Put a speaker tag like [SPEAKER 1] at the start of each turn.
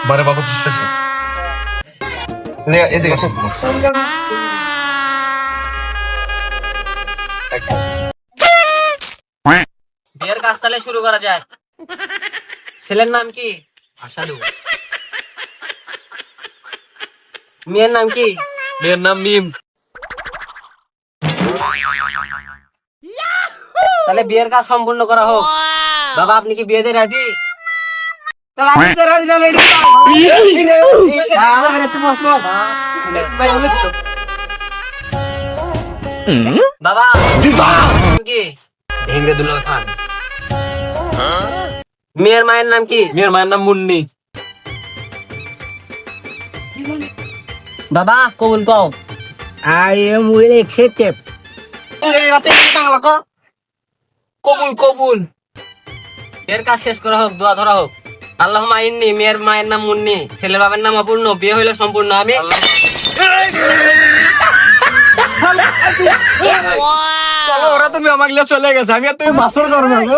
[SPEAKER 1] বারে বাবা দিতেছে এদিকে আসো।
[SPEAKER 2] বিয়ের কাজ তাহলে শুরু করা যায়। ছেলের নাম কি? আশাদু। মেয়ের নাম কি?
[SPEAKER 1] মেয়ের নাম মিম।
[SPEAKER 2] তাহলে বিয়ের কাজ সম্পূর্ণ করা হোক। বাবা আপনি কি বিয়েতে রাজি? বাবা নাম কি?
[SPEAKER 1] ভেঙ্গে দুলাল খান।
[SPEAKER 2] মেয়ের মায়ের নাম কি?
[SPEAKER 1] মেয়ের মায়ের নাম মুন্নি।
[SPEAKER 2] বাবা কবুল কও।
[SPEAKER 3] I am will accept it.
[SPEAKER 2] কবুল কবুল। বিয়ের কাজ শেষ করা হোক, দোয়া ধরা হোক। আল্লাহুম্মা ইন্নী, মেয়ের মায়ের নাম মুন্নি, ছেলের বাবার নাম অপূর্ণ, বিয়ে হইলে সম্পূর্ণ। আমি
[SPEAKER 1] ওরা তুমি আমাকে চলে গেছে, আমি আর তুমি বাসর করবো।